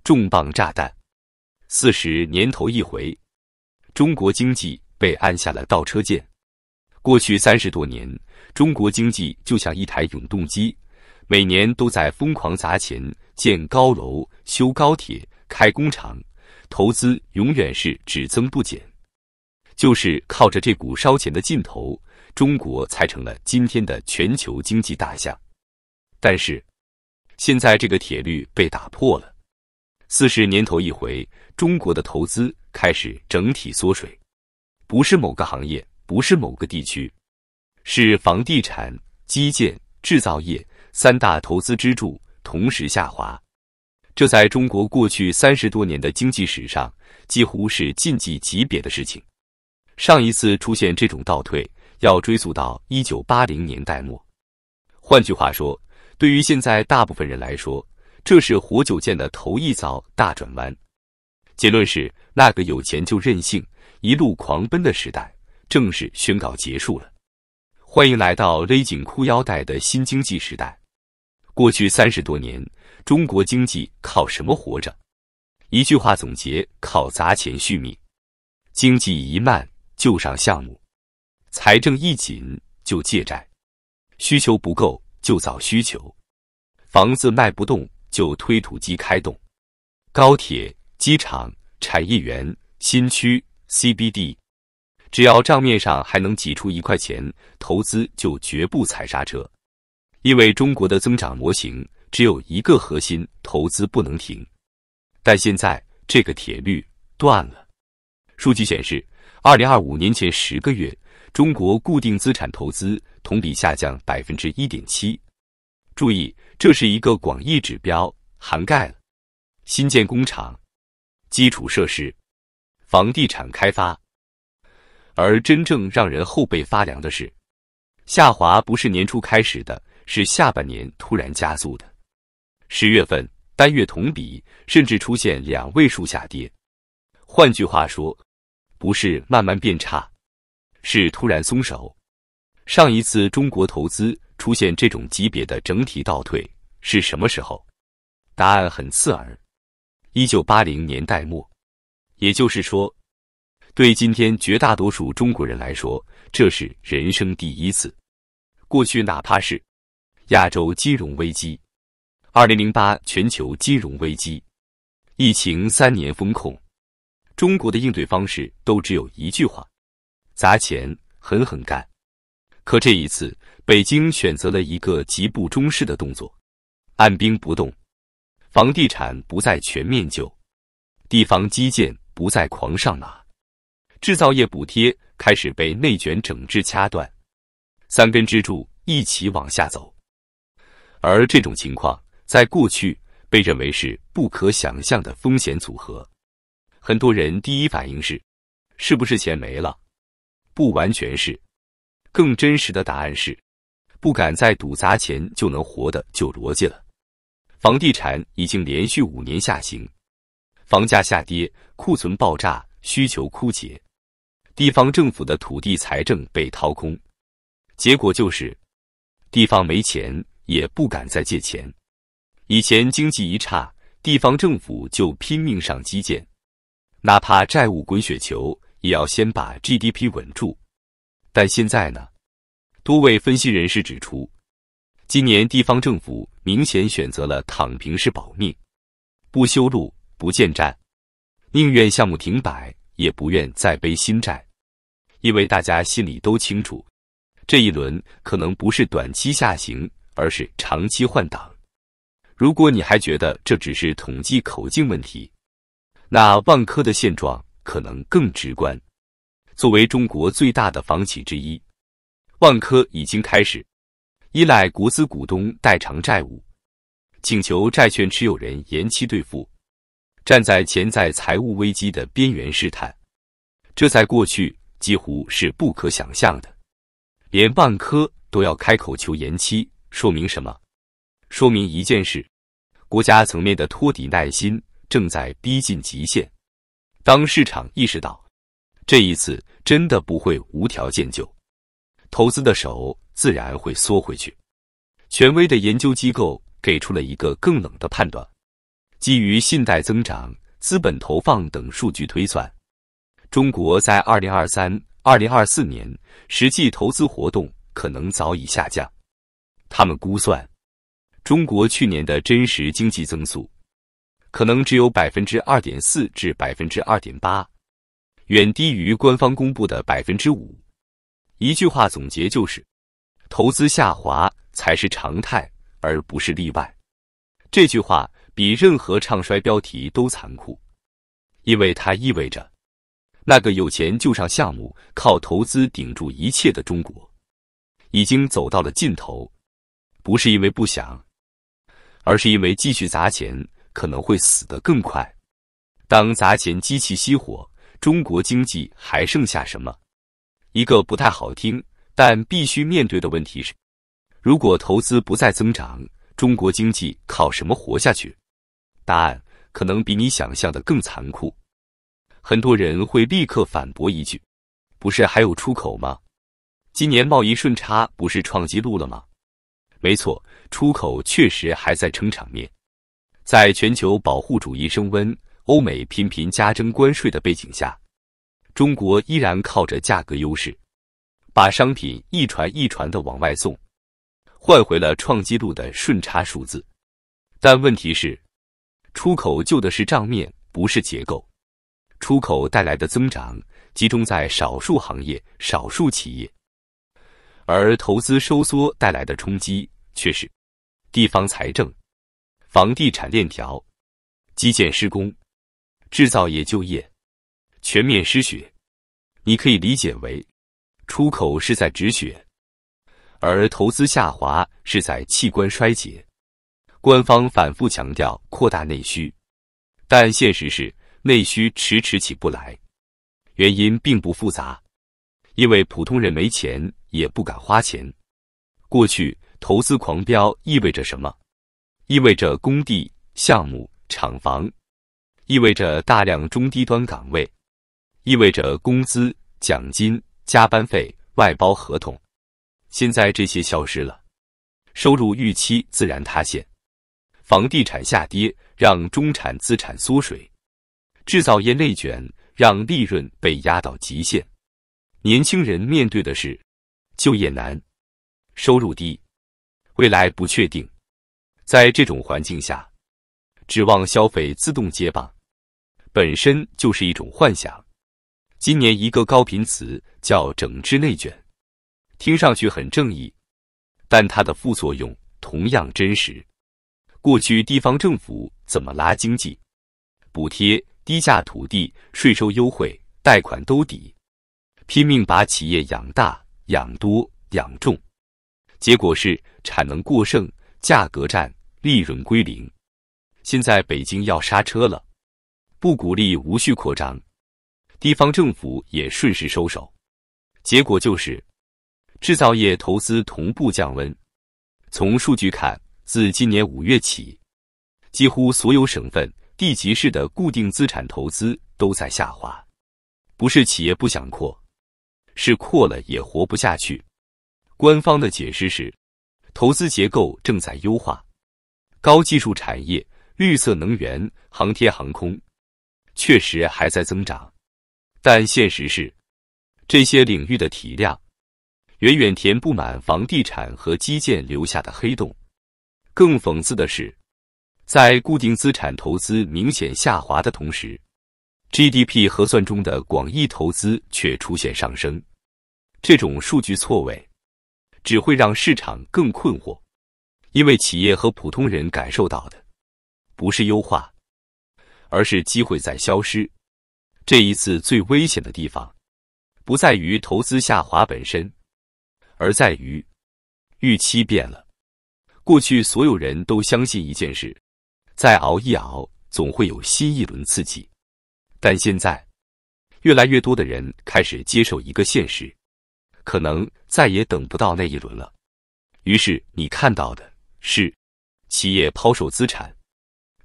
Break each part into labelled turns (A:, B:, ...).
A: 重磅炸彈，40年頭一回，中國經濟被按下了倒車鍵。過去30多年，中國經濟就像一台永動機，每年都在瘋狂砸錢建高樓、修高鐵、開工廠，投資永遠是只增不減。就是靠着這股燒錢的勁頭，中國才成了今天的全球經濟大象。但是，現在這個鐵律被打破了。40年頭一回，中國的投資開始整體縮水，不是某個行業，不是某個地區，是房地產、基建、製造業3大投資支柱同時下滑。這在中國過去30多年的經濟史上，幾乎是禁忌級別的事情。上一次出現這種倒退，要追溯到1980年代末。換句話說，對於現在大部分人來說，這是活久見的頭一遭大轉彎。結論是，那個有錢就任性，一路狂奔的時代，正式宣告結束了。歡迎來到勒緊褲腰帶的新經濟時代。過去30多年，中國經濟靠什麼活着？一句話總結：靠砸錢續命。經濟一慢就上項目，財政一緊就借債，需求不夠就造需求，房子賣不動就推土機開動，高鐵、機場、產業園、新區、CBD， 只要賬面上還能擠出1塊錢，投資就絕不踩剎車。因為中國的增長模型只有一個核心：投資不能停。但現在這個鐵律斷了。數據顯示，2025年前10個月，中國固定資產投資同比下降 1.7%。注意，這是一個廣義指標，涵蓋了新建工廠、基礎設施、房地產開發。而真正讓人後背發涼的是，下滑不是年初開始的，是下半年突然加速的。10月份單月同比甚至出現2位數下跌。換句話說，不是慢慢變差，是突然鬆手。上一次中國投資出現這種級別的整體倒退是什麼時候？答案很刺耳，1980年代末。也就是說，對今天絕大多數中國人來說，這是人生第一次。過去哪怕是亞洲金融危機、2008全球金融危機、疫情3年封控，中國的應對方式都只有一句話：砸錢，狠狠幹。可這一次，北京選擇了一個極不中視的動作，按兵不動，房地產不再全面救，地方基建不再狂上馬，製造業補貼開始被內捲整治掐斷，3根支柱一起往下走。而這種情況在過去被認為是不可想象的風險組合。很多人第一反應是不是錢沒了？不完全是。更真實的答案是，不敢再賭砸錢就能活的舊邏輯了。房地產已經連續5年下行，房價下跌，庫存爆炸，需求枯竭，地方政府的土地財政被掏空，結果就是地方沒錢，也不敢再借錢。以前經濟一差，地方政府就拼命上基建，哪怕債務滾雪球，也要先把 GDP 穩住。但現在呢？多位分析人士指出，今年地方政府明顯選擇了躺平式保命，不修路，不建站，寧願項目停擺，也不願再背新債。因為大家心裡都清楚，這一輪可能不是短期下行，而是長期換擋。如果你還覺得這只是統計口徑問題，那萬科的現狀可能更直觀。作為中國最大的房企之一，萬科已經開始依賴國資股東代償債務，請求債券持有人延期兌付，站在潛在財務危機的邊緣試探。這在過去幾乎是不可想象的，連萬科都要開口求延期，說明什麼？說明一件事：國家層面的托底耐心正在逼近極限。當市場意識到這一次真的不會無條件救，投資的手自然會縮回去。權威的研究機構給出了一個更冷的判斷：基於信貸增長、資本投放等數據推算，中國在2023、2024年實際投資活動可能早已下降。他們估算，中國去年的真實經濟增速可能只有 2.4% 至 2.8%， 遠低於官方公布的 5%。一句話總結就是，投資下滑才是常態，而不是例外。這句話比任何唱衰標題都殘酷，因為它意味着，那個有錢就上項目、靠投資頂住一切的中國，已經走到了盡頭。不是因為不想，而是因為繼續砸錢可能會死得更快。當砸錢機器熄火，中國經濟還剩下什麼？一個不太好聽，但必須面對的問題是，如果投資不再增長，中國經濟靠什麼活下去？答案可能比你想象的更殘酷。很多人會立刻反駁一句：不是還有出口嗎？今年貿易順差不是創紀錄了嗎？沒錯，出口確實還在撐場面。在全球保護主義升溫、歐美頻頻加徵關稅的背景下，中國依然靠着價格優勢，把商品一傳一傳地往外送，換回了創紀錄的順差數字。但問題是，出口救的是賬面，不是結構。出口帶來的增長集中在少數行業、少數企業，而投資收縮帶來的衝擊卻是地方財政、房地產鏈條、基建施工、製造業就業全面失血。你可以理解為，出口是在止血，而投資下滑是在器官衰竭。官方反覆強調擴大內需，但現實是內需遲遲起不來。原因並不複雜，因為普通人沒錢也不敢花錢。過去投資狂飆意味着什麼？意味着工地、項目、廠房，意味着大量中低端崗位，意味着工資、獎金、加班費、外包合同。現在這些消失了，收入預期自然塌陷。房地產下跌讓中產資產縮水，製造業內捲讓利潤被壓到極限。年輕人面對的是就業難、收入低、未來不確定。在這種環境下，指望消費自動接棒，本身就是一種幻想。今年一個高頻詞叫整治內捲，聽上去很正義，但它的副作用同樣真實。過去地方政府怎麼拉經濟？補貼、低價土地、稅收優惠、貸款兜底，拼命把企業養大、養多、養重。結果是產能過剩、價格戰、利潤歸零。現在北京要剎車了，不鼓勵無序擴張，地方政府也順勢收手。結果就是製造業投資同步降溫。從數據看，自今年5月起，幾乎所有省份、地級市的固定資產投資都在下滑。不是企業不想擴，是擴了也活不下去。官方的解釋是，投資結構正在優化，高技術產業、綠色能源、航天航空確實還在增長，但現實是，這些領域的體量遠遠填不滿房地產和基建留下的黑洞。更諷刺的是，在固定資產投資明顯下滑的同時， GDP 核算中的廣義投資卻出現上升。這種數據錯位只會讓市場更困惑，因為企業和普通人感受到的不是優化，而是機會在消失。這一次最危險的地方不在於投資下滑本身，而在於預期變了。過去所有人都相信一件事，再熬一熬總會有新一輪刺激，但現在越來越多的人開始接受一個現實，可能再也等不到那一輪了。於是你看到的是企業拋售資產、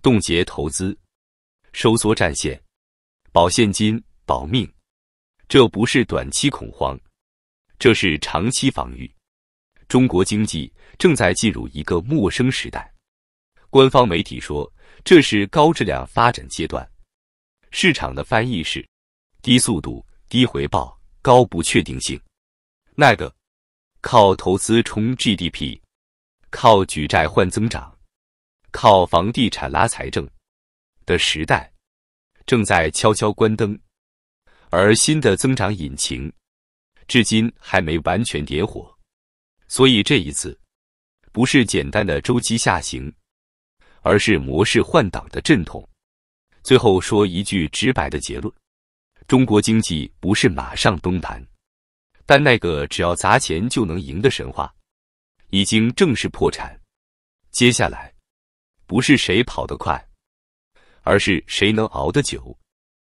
A: 凍結投資、收縮戰線、保現金、保命。這不是短期恐慌，這是長期防禦。中國經濟正在進入一個陌生時代。官方媒體說，這是高質量發展階段。市場的翻譯是低速度、低回報、高不確定性。那個靠投資衝 GDP， 靠舉債換增長，靠房地產拉財政的時代正在悄悄關燈，而新的增長引擎至今還沒完全點火。所以這一次不是簡單的週期下行，而是模式換擋的陣痛。最後說一句直白的結論：中國經濟不是馬上崩盤，但那個只要砸錢就能贏的神話已經正式破產。接下來不是誰跑得快，而是誰能熬得久。